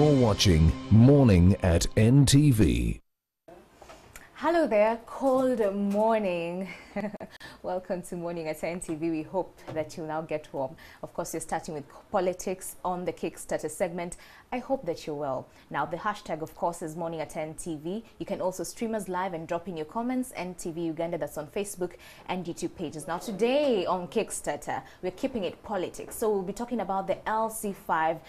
You're watching Morning at NTV. Hello there, cold morning. Welcome to Morning at NTV. We hope that you'll now get warm. Of course, you're starting with politics on the Kickstarter segment. I hope that you're well. Now, the hashtag, of course, is Morning at NTV. You can also stream us live and drop in your comments. NTV Uganda, that's on Facebook and YouTube pages. Now, today on Kickstarter, we're keeping it politics. So we'll be talking about the LC5,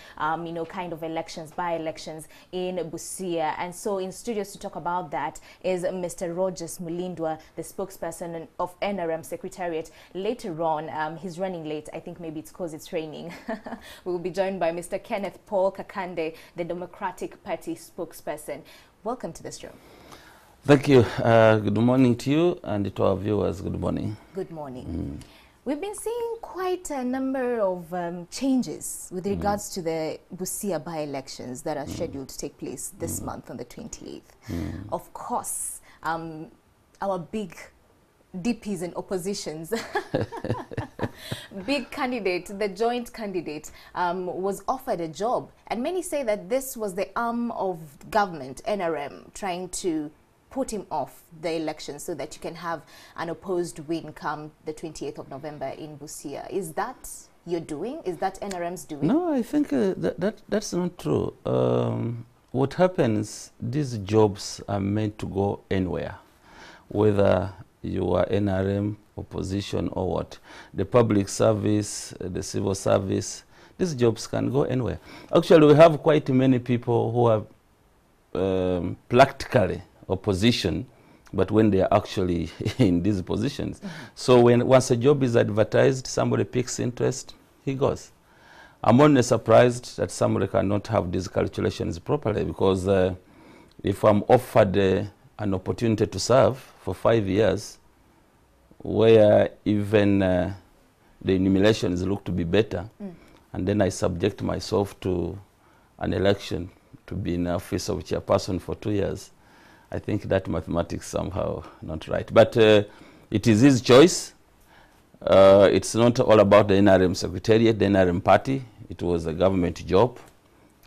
kind of elections, by-elections in Busia. And so in studios to talk about that is Mr. Rogers Mulindwa, the spokesperson of NRM Secretariat. Later on, he's running late. I think maybe it's because it's raining. We will be joined by Mr. Kenneth Paul Kakande, the Democratic Party spokesperson. Welcome to the show. Thank you. Good morning to you and to our viewers. Good morning. Good morning. We've been seeing quite a number of changes with regards to the Busia by-elections that are scheduled to take place this month on the 28th. Of course, our big DPs and oppositions, big candidate, the joint candidate, was offered a job. And many say that this was the arm of government, NRM, trying to put him off the election so that you can have an opposed win come the 28th of November in Busia. Is that your doing? Is that NRM's doing? No, I think that's not true. What happens, these jobs are meant to go anywhere, whether you are NRM, opposition or what. The public service, the civil service, these jobs can go anywhere. Actually, we have quite many people who are practically opposition, but when they are actually in these positions. So once a job is advertised, somebody picks interest, he goes. I'm only surprised that somebody cannot have these calculations properly, because if I'm offered an opportunity to serve for 5 years, where even the enumerations look to be better, and then I subject myself to an election to be in the office of chairperson for 2 years, I think that mathematics somehow not right. But it is his choice. It's not all about the NRM Secretariat, the NRM party. It was a government job.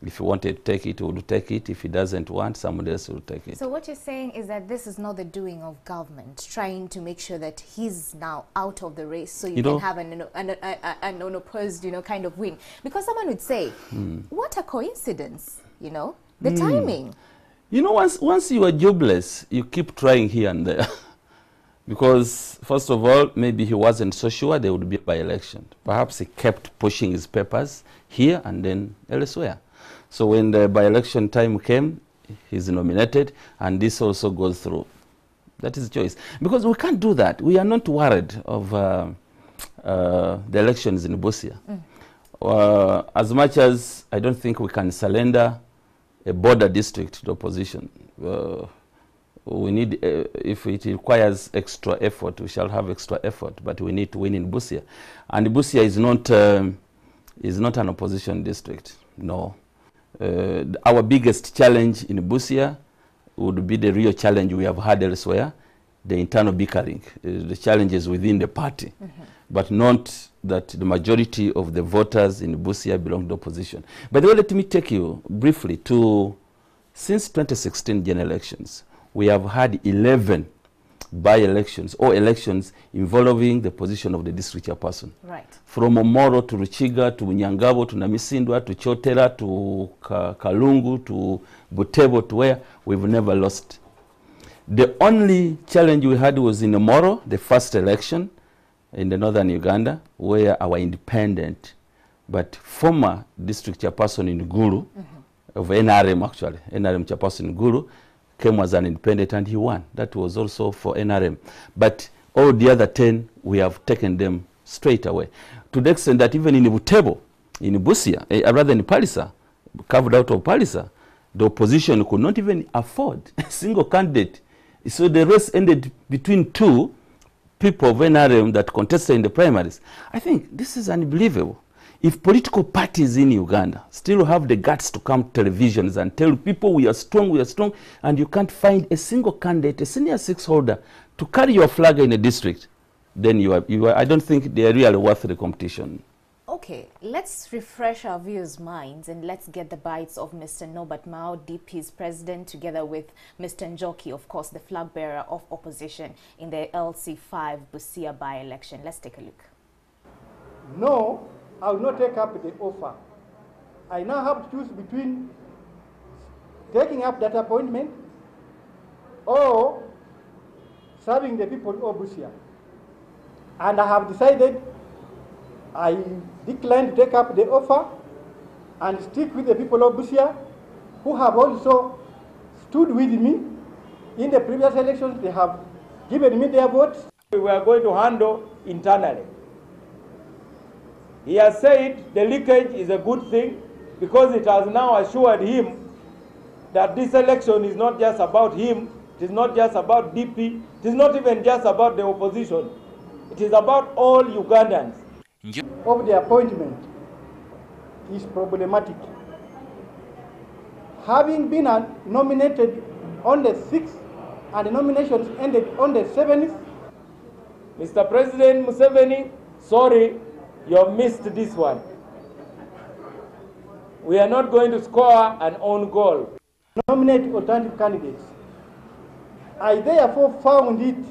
If he wanted to take it, he would take it. If he doesn't want, somebody else will take it. So what you're saying is that this is not the doing of government, trying to make sure that he's now out of the race so you can have an unopposed, kind of win. Because someone would say, what a coincidence, the timing. Once you are jobless, you keep trying here and there. Because, first of all, maybe he wasn't so sure there would be a by-election. Perhaps he kept pushing his papers here and then elsewhere. So when the by-election time came, he's nominated, and this also goes through. That is choice. Because we can't do that. We are not worried of the elections in Busia. As much as I don't think we can surrender a border district to opposition. We need, if it requires extra effort, we shall have extra effort, but we need to win in Busia. And Busia is not an opposition district, no. Our biggest challenge in Busia would be the real challenge we have had elsewhere, the internal bickering, the challenges within the party, but not that the majority of the voters in Busia belong to opposition. By the way, let me take you briefly to, since 2016 general elections, we have had 11 by-elections or elections involving the position of the district chairperson. Right. From Omoro to Ruchiga to Nyangabo to Namisindwa to Chotera to Kalungu to Butebo to where we've never lost. The only challenge we had was in Omoro, the first election in the northern Uganda, where our independent but former district chairperson in Gulu, of NRM actually, NRM chairperson in Gulu, came as an independent and he won. That was also for NRM. But all the other 10, we have taken them straight away. To the extent that even in Butebo, in Busia, rather in Palisa, carved out of Palisa, the opposition could not even afford a single candidate. So the race ended between two people of NRM that contested in the primaries. I think this is unbelievable. If political parties in Uganda still have the guts to come to televisions and tell people we are strong, and you can't find a single candidate, a senior six holder, to carry your flag in a district, then I don't think they are really worth the competition. Okay, let's refresh our viewers' minds and let's get the bites of Mr. Norbert Mao, DP's president, together with Mr. Njoki, of course, the flag bearer of opposition in the LC5 Busia by-election. Let's take a look. No, I will not take up the offer. I now have to choose between taking up that appointment or serving the people of Busia. And I have decided I decline to take up the offer and stick with the people of Busia who have also stood with me in the previous elections. They have given me their votes. We were going to handle internally. He has said the leakage is a good thing because it has now assured him that this election is not just about him, it is not just about DP, it is not even just about the opposition. It is about all Ugandans. Of the appointment is problematic. Having been nominated on the 6th and the nominations ended on the 7th, Mr. President Museveni, sorry, you have missed this one. We are not going to score an own goal. Nominate alternative candidates. I therefore found it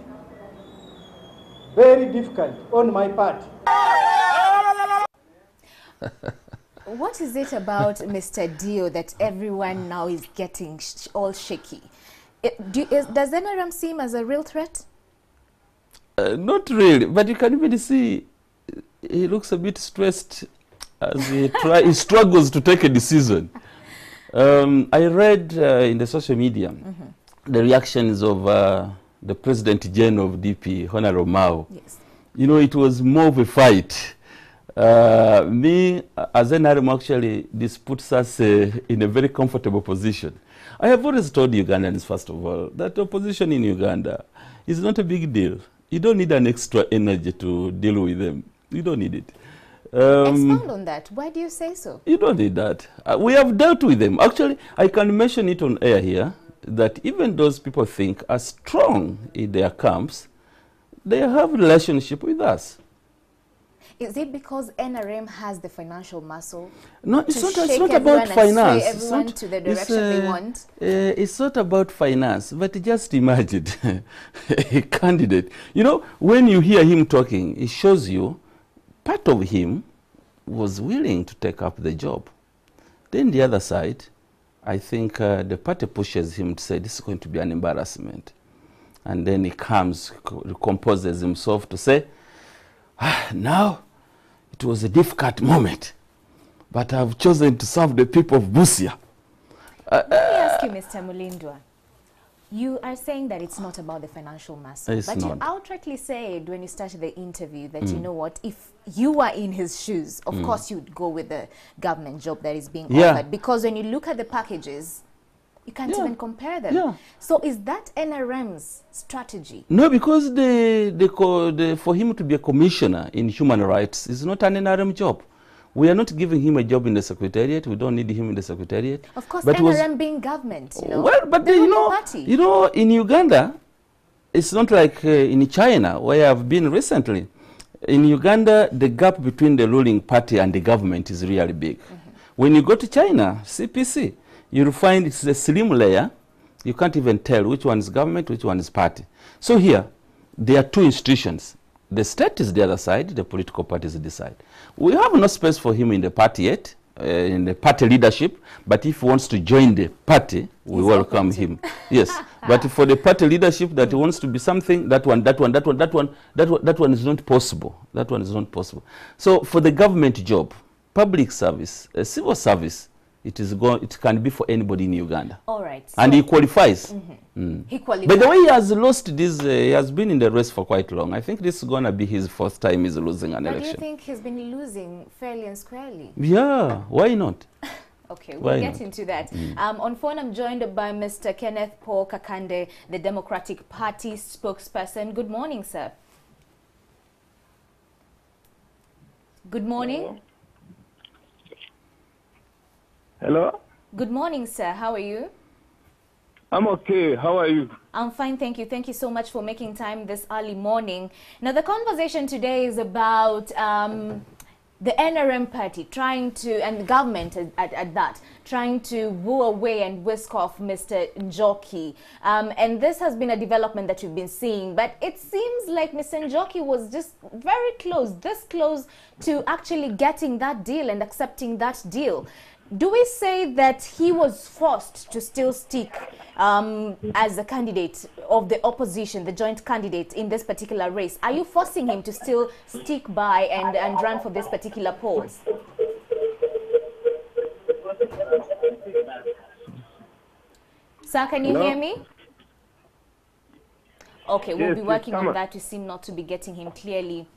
very difficult on my part. What is it about Mr. Dio that everyone now is getting all shaky? Does NRM seem as a real threat? Not really, but you can even see he looks a bit stressed as he struggles to take a decision. I read in the social media the reactions of the President General of DP, Honorable Mao. Yes. You know, it was more of a fight. Me, as NRM, actually, this puts us in a very comfortable position. I have always told Ugandans, first of all, that opposition in Uganda is not a big deal. You don't need an extra energy to deal with them. You don't need it. Expound on that. Why do you say so? You don't need that. We have dealt with them. Actually, I can mention it on air here, that even those people think are strong in their camps, they have a relationship with us. Is it because NRM has the financial muscle? No, it's not about finance. Everyone to the direction they want? It's not about finance, but just imagine a candidate. You know, when you hear him talking, it shows you part of him was willing to take up the job. Then the other side, I think the party pushes him to say this is going to be an embarrassment. And then he comes, recomposes himself to say, now it was a difficult moment, but I've chosen to serve the people of Busia. Let me ask you, Mr. Mulindwa. You are saying that it's not about the financial muscle, It's but not. you outrightly said when you started the interview that, you know what, if you were in his shoes, of course you'd go with the government job that is being offered. Because when you look at the packages, you can't even compare them. Yeah. So is that NRM's strategy? No, because for him to be a commissioner in human rights is not an NRM job. We are not giving him a job in the secretariat. We don't need him in the secretariat. Of course, but NRM being government, you know. Well, but the you ruling party. know, in Uganda, it's not like in China, where I've been recently. In Uganda, the gap between the ruling party and the government is really big. When you go to China, CPC, you'll find it's a slim layer. You can't even tell which one is government, which one is party. So here, there are two institutions. The state is the other side, the political parties decide. We have no space for him in the party yet, in the party leadership, but if he wants to join the party, we welcome him. Yes, but for the party leadership that he wants to be something, that one is not possible. That one is not possible. So for the government job, public service, civil service, it can be for anybody in Uganda. All right. So and he qualifies. He qualifies. By the way, he has lost this, he has been in the race for quite long. I think this is going to be his fourth time he's losing an election. Do you think he's been losing fairly and squarely? Yeah, why not? Okay, we'll get into that. Mm. On phone, I'm joined by Mr. Kenneth Paul Kakande, the Democratic Party spokesperson. Good morning, sir. Good morning. Hello? Good morning, sir. How are you? I'm okay. How are you? I'm fine, thank you. Thank you so much for making time this early morning. Now, the conversation today is about the NRM party trying to, and the government at that, trying to woo away and whisk off Mr. Njoki. And this has been a development that we've been seeing, but it seems like Mr. Njoki was just very close, this close to actually getting that deal and accepting that deal. Do we say that he was forced to still stick as a candidate of the opposition, the joint candidate in this particular race? Are you forcing him to still stick by and run for this particular polls? Sir, can you hear me? Okay, we'll be working on that to seem not to be getting him clearly.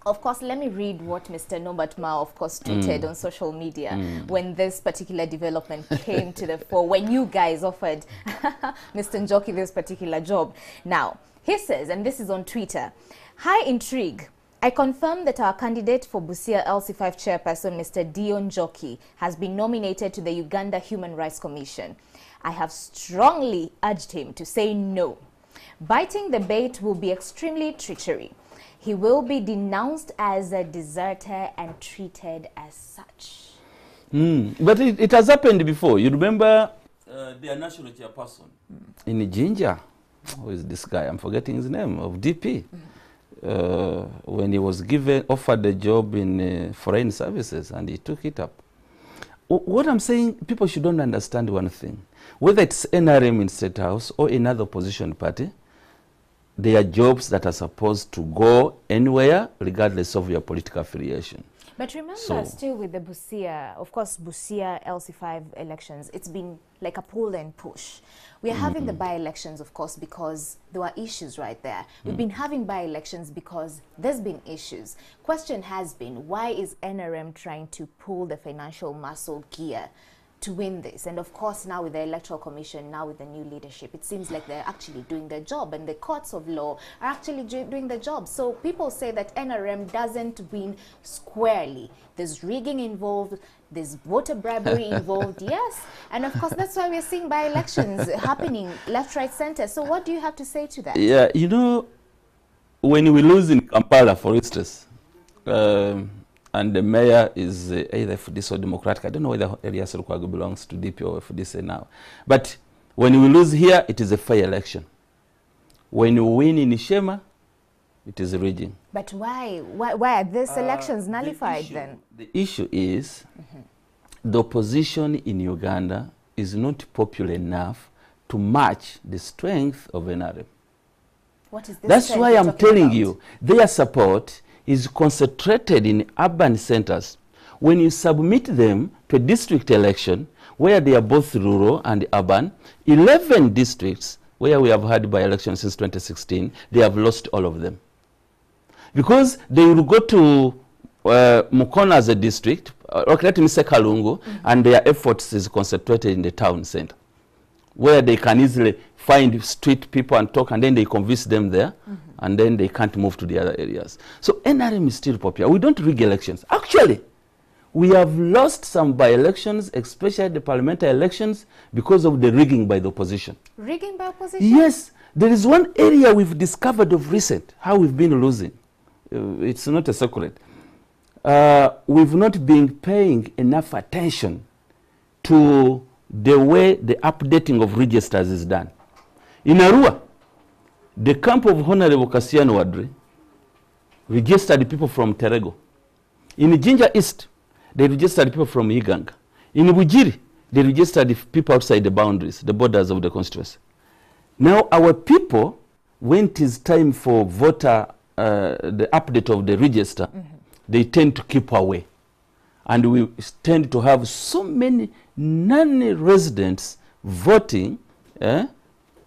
Of course, let me read what Mr. Norbert Mao, of course, tweeted on social media when this particular development came to the fore, when you guys offered Mr. Njoki this particular job. Now, he says, and this is on Twitter, "High intrigue. I confirm that our candidate for Busia LC5 chairperson, Mr. Dion Njoki, has been nominated to the Uganda Human Rights Commission. I have strongly urged him to say no. Biting the bait will be extremely treachery. He will be denounced as a deserter and treated as such." But it has happened before. You remember their national chairperson in Jinja? Who is this guy? I'm forgetting his name, of DP. When he was offered a job in foreign services, and he took it up. What I'm saying, people should not understand one thing. Whether it's NRM in State House or another opposition party, they are jobs that are supposed to go anywhere, regardless of your political affiliation. But remember, still with the Busia, of course, Busia LC5 elections, it's been like a pull and push. We are having the by-elections, of course, because there were issues right there. We've been having by-elections because there's been issues. Question has been, why is NRM trying to pull the financial muscle gear to win this? And of course, now with the Electoral Commission, now with the new leadership, it seems like they're actually doing their job, and the courts of law are actually doing their job. So people say that NRM doesn't win squarely. There's rigging involved, there's voter bribery involved, yes. And of course, that's why we're seeing by-elections happening left, right, center. So what do you have to say to that? Yeah, you know, when we lose in Kampala, for instance, and the mayor is either FDC or Democratic. I don't know whether Elias Lukwago belongs to DP or FDC now. But when we lose here, it is a fair election. When you win in Ishema, it is rigging. But why are these elections nullified then? The issue is the opposition in Uganda is not popular enough to match the strength of NRM. What is this? That's why I'm telling you, their support is concentrated in urban centers. When you submit them to a district election, where they are both rural and urban, 11 districts where we have had by-elections since 2016, they have lost all of them. Because they will go to Mukono as a district, okay, let me say Kalungu, and their efforts is concentrated in the town center, where they can easily find street people and talk, and then they convince them there, and then they can't move to the other areas. So NRM is still popular. We don't rig elections. Actually, we have lost some by-elections, especially the parliamentary elections, because of the rigging by the opposition. Rigging by opposition? Yes. There is one area we've discovered of recent, how we've been losing. It's not a secret. We've not been paying enough attention to the way the updating of registers is done. In Arua, the camp of Honorable Kassiano Wadri registered people from Terego. In Jinja East, they registered people from Iganga. In Bujiri, they registered people outside the boundaries, the borders of the constituency. Now, our people, when it is time for voter, the update of the register, they tend to keep away. And we tend to have so many non-residents voting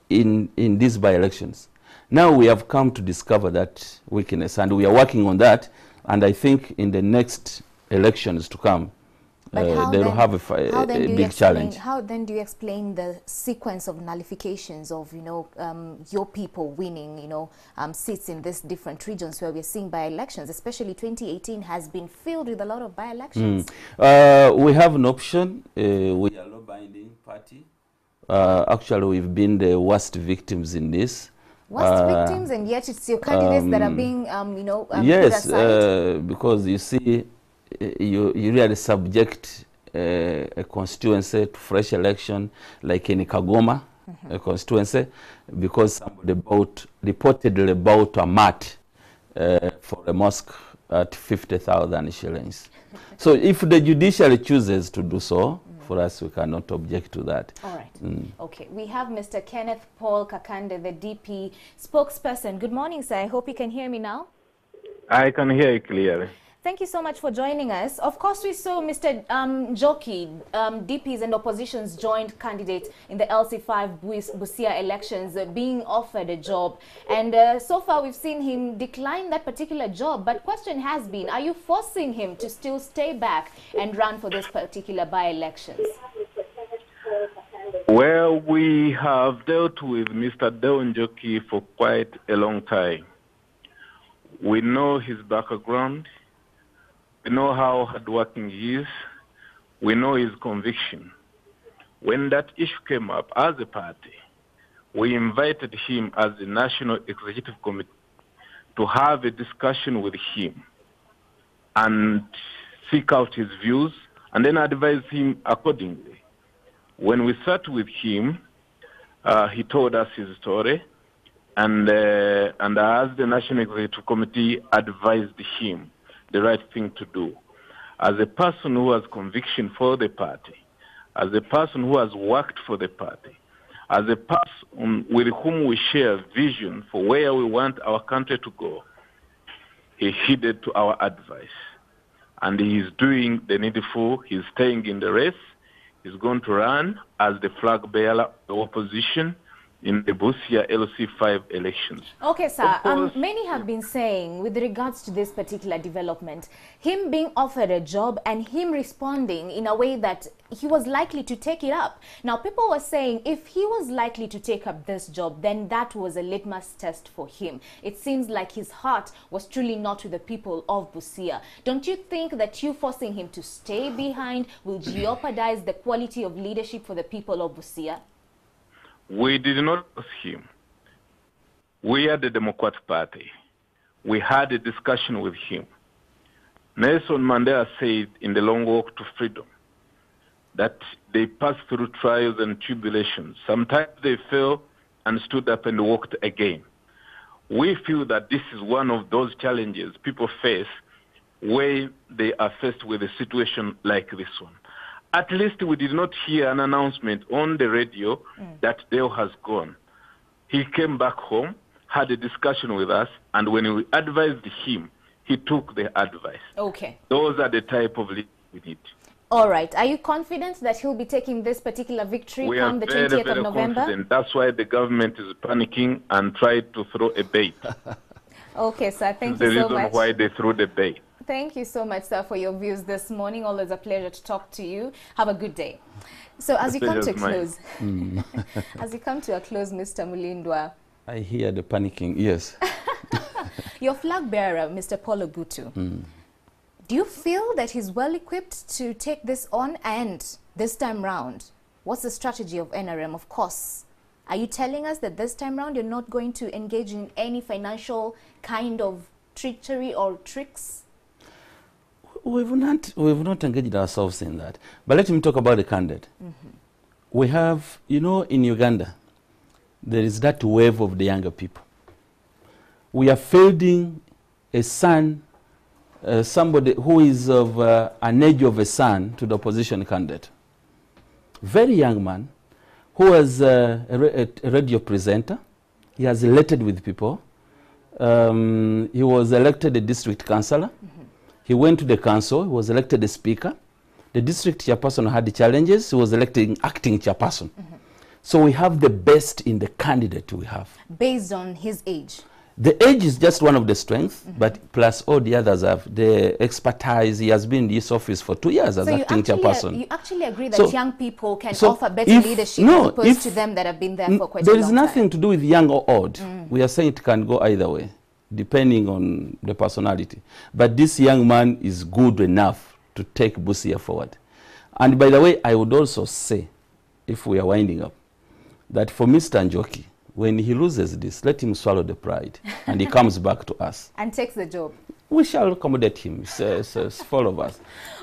in these by-elections. Now we have come to discover that weakness, and we are working on that. And I think in the next elections to come, they will have a big challenge. How then do you explain the sequence of nullifications of, you know, your people winning, you know, seats in these different regions where we're seeing by-elections, especially 2018 has been filled with a lot of by-elections? We have an option. We are a law-binding party. Actually, we've been the worst victims in this. Worst victims, and yet it's your candidates that are being, you know, yes, because you see, you really subject a constituency to fresh election, like in Kagoma, a constituency, because somebody reportedly bought a mat for a mosque at 50,000 shillings. So if the judiciary chooses to do so, for us, we cannot object to that. All right. Okay. We have Mr. Kenneth Paul Kakande, the DP spokesperson. Good morning, sir. I hope you can hear me now. I can hear you clearly. Thank you so much for joining us. Of course, we saw Mr. Njoki, DPs and opposition's joint candidate in the LC5 Busia elections, being offered a job. And so far, we've seen him decline that particular job. But question has been, are you forcing him to still stay back and run for this particular by-elections? Well, we have dealt with Mr. Deo Njoki for quite a long time. We know his background. We know how hardworking he is. We know his conviction. When that issue came up as a party, we invited him as the National Executive Committee to have a discussion with him and seek out his views and then advise him accordingly. When we sat with him, he told us his story, and as the National Executive Committee advised him the right thing to do. As a person who has conviction for the party, as a person who has worked for the party, as a person with whom we share vision for where we want our country to go, he heeded to our advice. And he is doing the needful. He's staying in the race. He's going to run as the flag bearer of the opposition in the Busia LC5 elections. Okay, sir. Many have been saying, with regards to this particular development, him being offered a job and him responding in a way that he was likely to take it up. Now, people were saying if he was likely to take up this job, then that was a litmus test for him. It seems like his heart was truly not with the people of Busia. Don't you think that you forcing him to stay behind will jeopardize the quality of leadership for the people of Busia? We did not force him. We are the Democratic Party. We had a discussion with him. Nelson Mandela said in The Long Walk to Freedom that they passed through trials and tribulations. Sometimes they fell and stood up and walked again. We feel that this is one of those challenges people face when they are faced with a situation like this one. At least we did not hear an announcement on the radio that Deo has gone. He came back home, had a discussion with us, and when we advised him, he took the advice. Okay. Those are the type of leaders we need. All right. Are you confident that he'll be taking this particular victory come the 20th of November? Confident. That's why the government is panicking and tried to throw a bait. Okay, sir. Thank you so much. The reason why they threw the bait. Thank you so much, sir, for your views this morning. Always a pleasure to talk to you. Have a good day. So as you come to a close, as you come to a close, Mr. Mulindwa. I hear the panicking, yes. Your flag bearer, Mr. Paul Ogutu, do you feel that he's well equipped to take this on? And this time round, what's the strategy of NRM? Of course, are you telling us that this time round you're not going to engage in any financial kind of trickery or tricks? We've not engaged ourselves in that. But let me talk about the candidate. We have, you know, in Uganda, there is that wave of the younger people. We are fielding a son, somebody who is of an age of a son to the opposition candidate. Very young man who was a radio presenter. He has related with people. He was elected a district councillor. He went to the council, he was elected a speaker. The district chairperson had the challenges, he was elected acting chairperson. So we have the best in the candidate we have. Based on his age? The age is just one of the strengths, but plus all the others have the expertise. He has been in this office for 2 years as acting chairperson. You actually agree that young people can offer better leadership as opposed to them that have been there for quite a long time? There is nothing to do with young or old. We are saying it can go either way, depending on the personality. But this young man is good enough to take Busia forward. And by the way, I would also say, if we are winding up, that for Mr. Njoki, when he loses this, let him swallow the pride and he comes back to us. And takes the job. we shall accommodate him. It's full of us.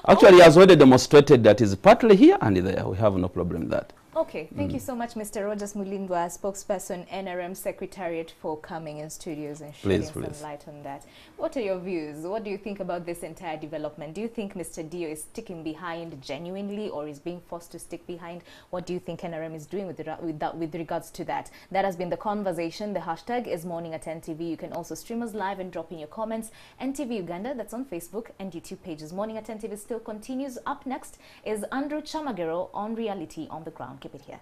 Actually, he has already demonstrated that he's partly here and there. We have no problem with that. Okay, thank you so much, Mr. Rogers Mulindwa, spokesperson, NRM Secretariat, for coming in studios and shedding some light on that. What are your views? What do you think about this entire development? Do you think Mr. Dio is sticking behind genuinely, or is being forced to stick behind? What do you think NRM is doing with regards to that? That has been the conversation. The hashtag is Morning at NTV. You can also stream us live and drop in your comments. NTV Uganda, that's on Facebook and YouTube pages. Morning at NTV still continues. Up next is Andrew Chamagero on Reality on the Ground. Keep it here.